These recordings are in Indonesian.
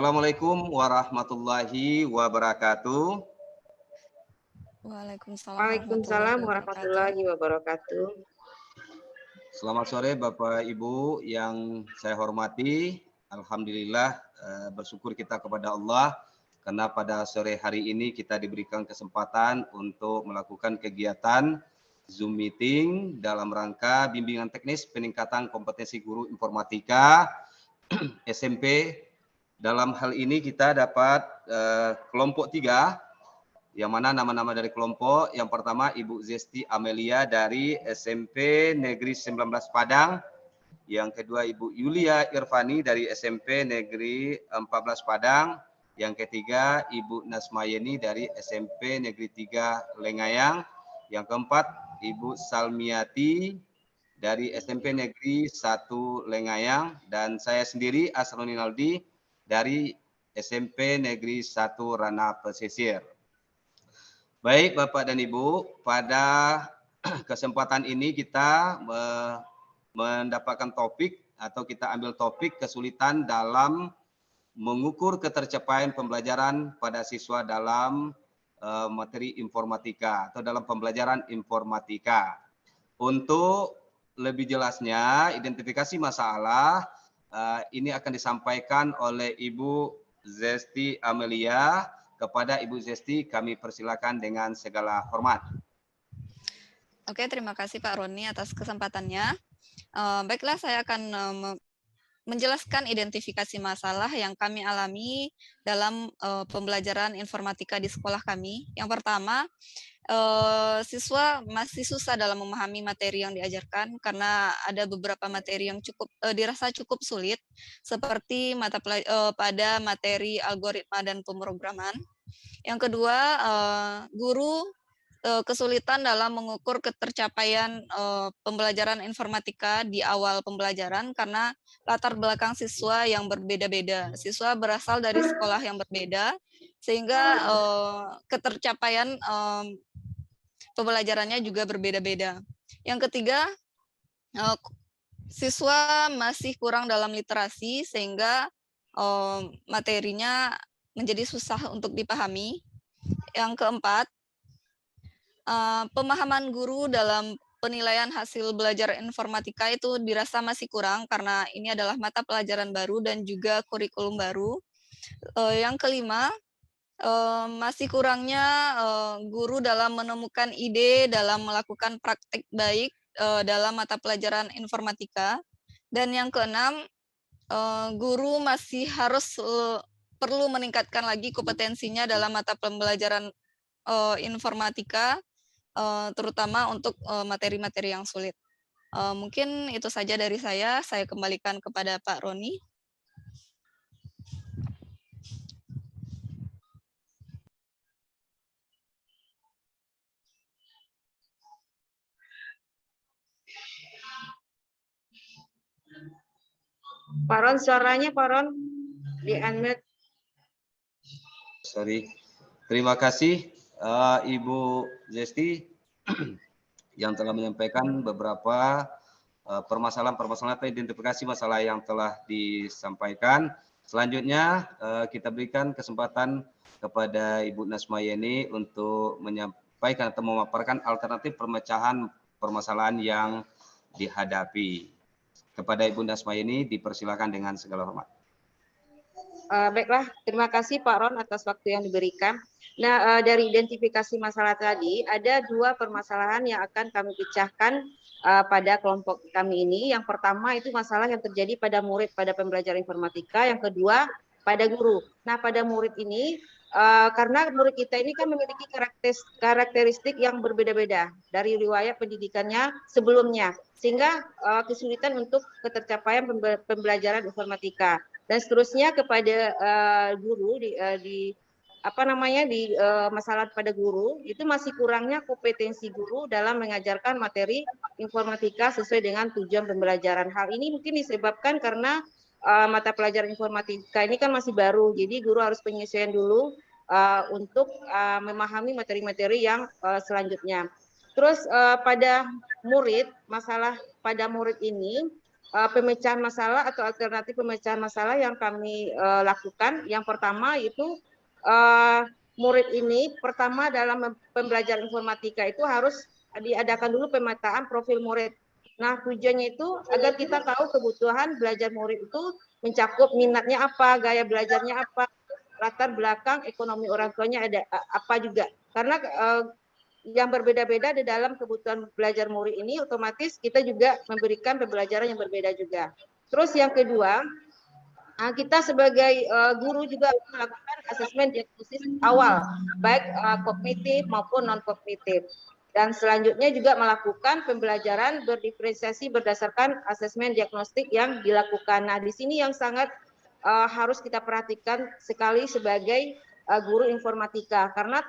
Assalamualaikum warahmatullahi wabarakatuh. Waalaikumsalam warahmatullahi wabarakatuh. Selamat sore Bapak Ibu yang saya hormati. Alhamdulillah bersyukur kita kepada Allah karena pada sore hari ini kita diberikan kesempatan untuk melakukan kegiatan Zoom meeting dalam rangka bimbingan teknis peningkatan kompetensi guru informatika SMP. Dalam hal ini kita dapat kelompok 3, yang mana nama-nama dari kelompok yang pertama Ibu Zesti Amelia dari SMP Negeri 19 Padang, yang kedua Ibu Yulia Irfani dari SMP Negeri 14 Padang, yang ketiga Ibu Nasmayeni dari SMP Negeri 3 Lengayang, yang keempat Ibu Salmiati dari SMP Negeri 1 Lengayang, dan saya sendiri Asroni Naldi dari SMP Negeri 1 Ranah Pesisir. Baik Bapak dan Ibu, pada kesempatan ini kita mendapatkan topik atau kita ambil topik kesulitan dalam mengukur ketercapaian pembelajaran pada siswa dalam materi informatika atau dalam pembelajaran informatika. Untuk lebih jelasnya, identifikasi masalah ini akan disampaikan oleh Ibu Zesti Amelia. Kepada Ibu Zesti kami persilakan dengan segala hormat. Oke, terima kasih Pak Roni atas kesempatannya. Baiklah, saya akan menjelaskan identifikasi masalah yang kami alami dalam pembelajaran informatika di sekolah kami. Yang pertama, siswa masih susah dalam memahami materi yang diajarkan karena ada beberapa materi yang dirasa cukup sulit, seperti pada materi algoritma dan pemrograman. Yang kedua, guru kesulitan dalam mengukur ketercapaian pembelajaran informatika di awal pembelajaran karena latar belakang siswa yang berbeda-beda. Siswa berasal dari sekolah yang berbeda, sehingga ketercapaian pembelajarannya juga berbeda-beda. Yang ketiga, siswa masih kurang dalam literasi sehingga materinya menjadi susah untuk dipahami. Yang keempat, pemahaman guru dalam penilaian hasil belajar informatika itu dirasa masih kurang karena ini adalah mata pelajaran baru dan juga kurikulum baru. Yang kelima, masih kurangnya guru dalam menemukan ide dalam melakukan praktek baik dalam mata pelajaran informatika. Dan yang keenam, guru masih harus perlu meningkatkan lagi kompetensinya dalam mata pembelajaran informatika, terutama untuk materi-materi yang sulit. Mungkin itu saja dari saya kembalikan kepada Pak Roni. Pak Ron, suaranya Pak Ron di-unmute. Sorry. Terima kasih Ibu Zesti yang telah menyampaikan beberapa permasalahan-permasalahan atau identifikasi masalah yang telah disampaikan. Selanjutnya kita berikan kesempatan kepada Ibu Nasmayeni untuk menyampaikan atau memaparkan alternatif pemecahan permasalahan yang dihadapi. Kepada Ibu Nasmayeni dipersilakan dengan segala hormat. Baiklah, terima kasih Pak Ron atas waktu yang diberikan. Nah, dari identifikasi masalah tadi, ada dua permasalahan yang akan kami pecahkan pada kelompok kami ini. Yang pertama itu masalah yang terjadi pada murid pada pembelajaran informatika, yang kedua pada guru. Nah, pada murid ini, karena murid kita ini kan memiliki karakteristik yang berbeda-beda dari riwayat pendidikannya sebelumnya, sehingga kesulitan untuk ketercapaian pembelajaran informatika. Dan seterusnya kepada guru di masalah pada guru itu masih kurangnya kompetensi guru dalam mengajarkan materi informatika sesuai dengan tujuan pembelajaran. Hal ini mungkin disebabkan karena mata pelajaran informatika ini kan masih baru, jadi guru harus penyesuaian dulu untuk memahami materi-materi yang selanjutnya. Terus pada murid, masalah pada murid ini pemecahan masalah atau alternatif pemecahan masalah yang kami lakukan. Yang pertama itu murid ini pertama dalam pembelajaran informatika itu harus diadakan dulu pemetaan profil murid. Nah, tujuannya itu agar kita tahu kebutuhan belajar murid itu mencakup minatnya apa, gaya belajarnya apa, latar belakang ekonomi orang tuanya ada apa juga. Karena yang berbeda-beda di dalam kebutuhan belajar murid ini, otomatis kita juga memberikan pembelajaran yang berbeda juga. Terus yang kedua, kita sebagai guru juga melakukan asesmen diagnosis awal, baik kognitif maupun non-kognitif. Dan selanjutnya juga melakukan pembelajaran berdiferensiasi berdasarkan asesmen diagnostik yang dilakukan. Nah, di sini yang sangat harus kita perhatikan sekali sebagai guru informatika, karena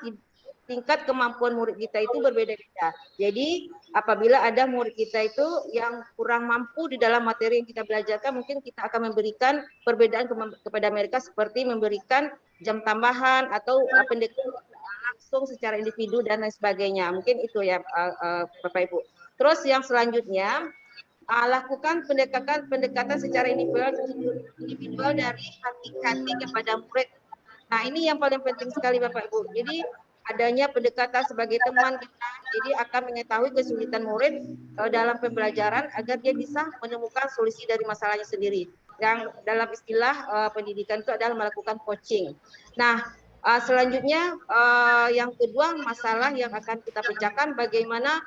tingkat kemampuan murid kita itu berbeda-beda. Jadi apabila ada murid kita itu yang kurang mampu di dalam materi yang kita belajarkan, mungkin kita akan memberikan perbedaan kepada mereka seperti memberikan jam tambahan atau pendekatan langsung secara individu dan lain sebagainya. Mungkin itu ya Bapak Ibu. Terus yang selanjutnya lakukan pendekatan secara individual dari hati ke hati kepada murid. Nah, ini yang paling penting sekali Bapak Ibu. Jadi adanya pendekatan sebagai teman kita, jadi akan mengetahui kesulitan murid dalam pembelajaran agar dia bisa menemukan solusi dari masalahnya sendiri. Yang dalam istilah pendidikan itu adalah melakukan coaching. Nah, selanjutnya yang kedua masalah yang akan kita pecahkan bagaimana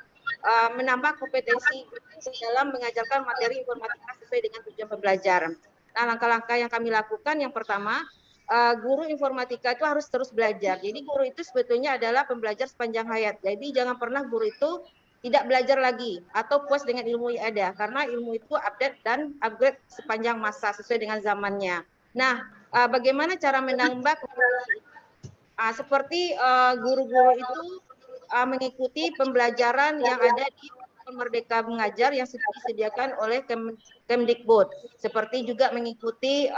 menambah kompetensi dalam mengajarkan materi informatika sesuai dengan tujuan pembelajaran. Nah, langkah-langkah yang kami lakukan yang pertama, guru informatika itu harus terus belajar. Jadi guru itu sebetulnya adalah pembelajar sepanjang hayat. Jadi jangan pernah guru itu tidak belajar lagi atau puas dengan ilmu yang ada, karena ilmu itu update dan upgrade sepanjang masa sesuai dengan zamannya. Nah, bagaimana cara menambah seperti guru-guru itu mengikuti pembelajaran yang ada di Merdeka Mengajar yang disediakan oleh Kemdikbud, seperti juga mengikuti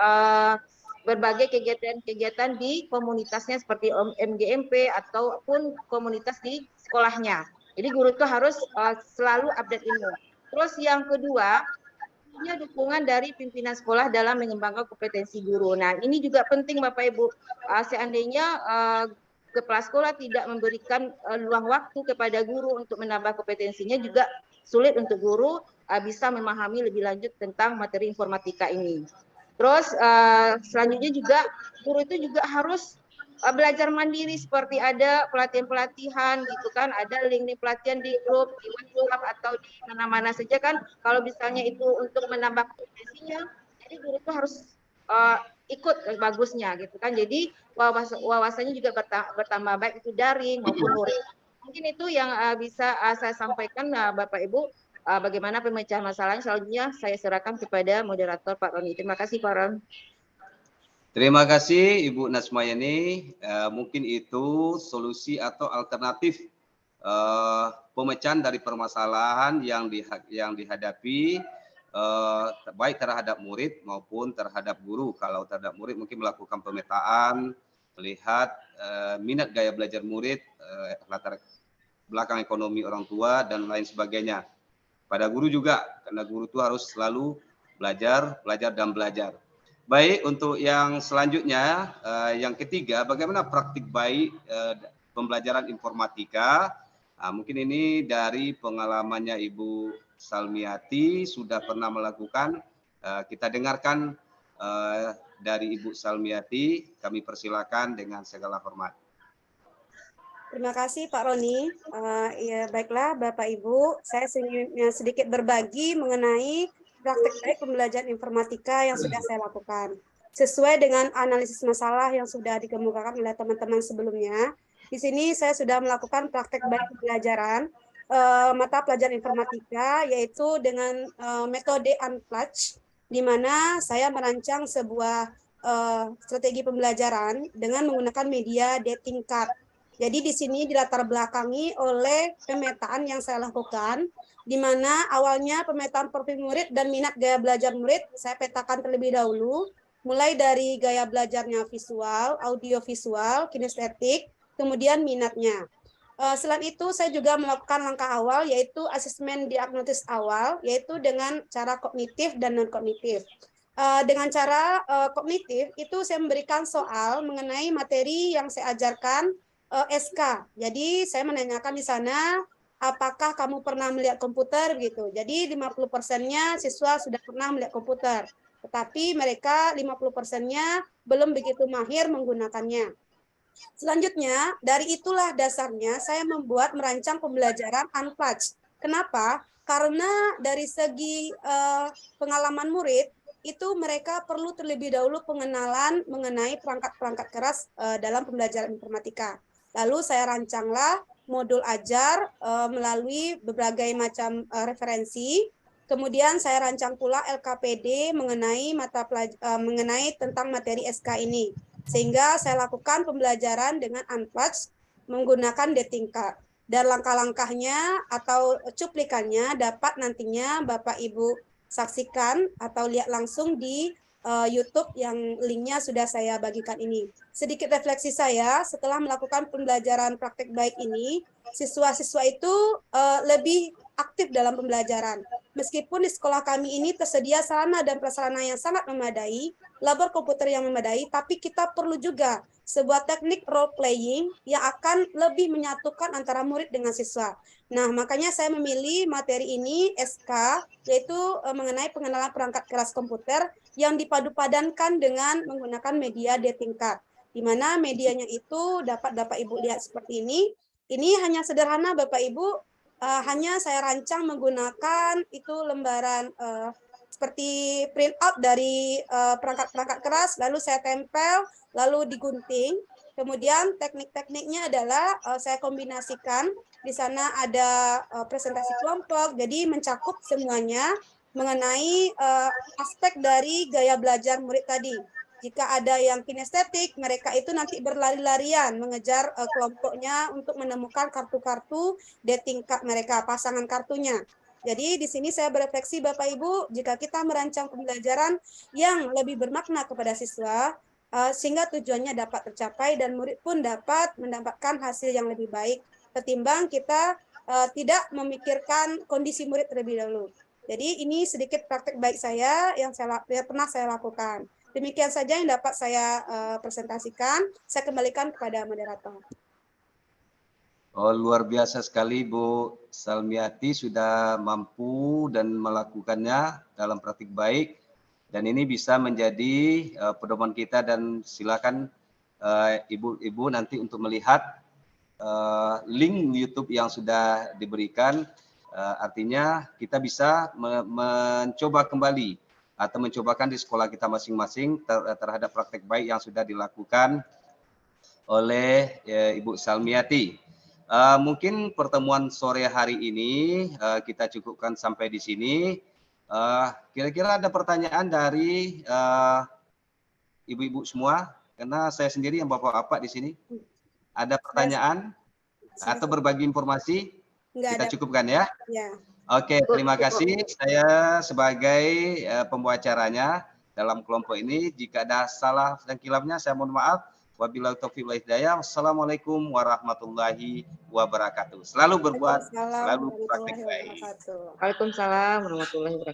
berbagai kegiatan-kegiatan di komunitasnya seperti MGMP ataupun komunitas di sekolahnya. Jadi guru itu harus selalu update ilmu. Terus yang kedua, punya dukungan dari pimpinan sekolah dalam mengembangkan kompetensi guru. Nah, ini juga penting Bapak Ibu. Seandainya kepala sekolah tidak memberikan luang waktu kepada guru untuk menambah kompetensinya, juga sulit untuk guru bisa memahami lebih lanjut tentang materi informatika ini. Terus selanjutnya juga guru itu juga harus belajar mandiri, seperti ada pelatihan-pelatihan gitu kan, ada link pelatihan di grup, di WhatsApp atau di mana-mana saja kan. Kalau misalnya itu untuk menambah kompetensinya, jadi guru itu harus ikut bagusnya gitu kan. Jadi wawasannya juga bertambah baik itu daring maupun luring. Mungkin itu yang bisa saya sampaikan Bapak Ibu. Bagaimana pemecahan masalahnya, selanjutnya saya serahkan kepada moderator Pak Roni. Terima kasih Pak Ron. Terima kasih Ibu Nasmayani. Mungkin itu solusi atau alternatif pemecahan dari permasalahan yang dihadapi baik terhadap murid maupun terhadap guru. Kalau terhadap murid mungkin melakukan pemetaan, melihat minat gaya belajar murid, latar belakang ekonomi orang tua dan lain sebagainya. Pada guru juga, karena guru itu harus selalu belajar dan belajar. Baik, untuk yang selanjutnya, yang ketiga, bagaimana praktik baik pembelajaran informatika. Mungkin ini dari pengalamannya Ibu Salmiati sudah pernah melakukan. Kita dengarkan dari Ibu Salmiati. Kami persilakan dengan segala hormat. Terima kasih Pak Roni. Ya baiklah Bapak Ibu, saya sedikit berbagi mengenai praktek baik pembelajaran informatika yang sudah saya lakukan. Sesuai dengan analisis masalah yang sudah dikemukakan oleh teman-teman sebelumnya, di sini saya sudah melakukan praktek baik pembelajaran mata pelajaran informatika, yaitu dengan metode Unplugged, di mana saya merancang sebuah strategi pembelajaran dengan menggunakan media dating card. Jadi di sini dilatar belakangi oleh pemetaan yang saya lakukan, di mana awalnya pemetaan profil murid dan minat gaya belajar murid saya petakan terlebih dahulu, mulai dari gaya belajarnya visual, audio visual, kinestetik, kemudian minatnya. Selain itu, saya juga melakukan langkah awal, yaitu asesmen diagnosis awal, yaitu dengan cara kognitif dan non-kognitif. Dengan cara kognitif, itu saya memberikan soal mengenai materi yang saya ajarkan SK. Jadi, saya menanyakan di sana, apakah kamu pernah melihat komputer? Gitu. Jadi, 50%-nya siswa sudah pernah melihat komputer. Tetapi mereka 50%-nya belum begitu mahir menggunakannya. Selanjutnya, dari itulah dasarnya saya merancang pembelajaran unplugged. Kenapa? Karena dari segi pengalaman murid, itu mereka perlu terlebih dahulu pengenalan mengenai perangkat-perangkat keras dalam pembelajaran informatika. Lalu saya rancanglah modul ajar melalui berbagai macam referensi. Kemudian saya rancang pula LKPD mengenai tentang materi SK ini. Sehingga saya lakukan pembelajaran dengan unplugged menggunakan Detingkat. Dan langkah-langkahnya atau cuplikannya dapat nantinya Bapak Ibu saksikan atau lihat langsung di YouTube yang linknya sudah saya bagikan ini. Sedikit refleksi saya setelah melakukan pembelajaran praktek baik ini, siswa-siswa itu lebih aktif dalam pembelajaran. Meskipun di sekolah kami ini tersedia sarana dan prasarana yang sangat memadai, labor komputer yang memadai, tapi kita perlu juga sebuah teknik role playing yang akan lebih menyatukan antara murid dengan siswa. Nah, makanya saya memilih materi ini SK, yaitu mengenai pengenalan perangkat keras komputer yang dipadu-padankan dengan menggunakan media Detingkat. Di mana medianya itu dapat Bapak Ibu lihat seperti ini. Ini hanya sederhana Bapak Ibu, hanya saya rancang menggunakan itu lembaran seperti print out dari perangkat-perangkat keras, lalu saya tempel, lalu digunting. Kemudian teknik-tekniknya adalah saya kombinasikan. Di sana ada presentasi kelompok, jadi mencakup semuanya mengenai aspek dari gaya belajar murid tadi. Jika ada yang kinestetik, mereka itu nanti berlari-larian mengejar kelompoknya untuk menemukan kartu-kartu Detingkat mereka, pasangan kartunya. Jadi di sini saya berefleksi Bapak Ibu, jika kita merancang pembelajaran yang lebih bermakna kepada siswa, sehingga tujuannya dapat tercapai dan murid pun dapat mendapatkan hasil yang lebih baik, ketimbang kita tidak memikirkan kondisi murid terlebih dahulu. Jadi ini sedikit praktek baik saya yang pernah saya lakukan. Demikian saja yang dapat saya presentasikan. Saya kembalikan kepada moderator. Oh, luar biasa sekali Bu Salmiati sudah mampu dan melakukannya dalam praktik baik. Dan ini bisa menjadi pedoman kita dan silakan ibu-ibu nanti untuk melihat link YouTube yang sudah diberikan. Artinya kita bisa mencoba kembali atau mencobakan di sekolah kita masing-masing terhadap praktek baik yang sudah dilakukan oleh Ibu Salmiati. Mungkin pertemuan sore hari ini kita cukupkan sampai di sini. Kira-kira ada pertanyaan dari ibu-ibu semua? Karena saya sendiri yang bapak-bapak di sini. Ada pertanyaan atau berbagi informasi? Kita cukupkan ya. Ya. Oke, terima kasih. Saya sebagai pembacaranya dalam kelompok ini, jika ada salah dan kilafnya saya mohon maaf. Wabillahi taufiq wal hidayah. Wassalamualaikum warahmatullahi wabarakatuh. Selalu berbuat, selalu praktik baik. Waalaikumsalam warahmatullahi wabarakatuh.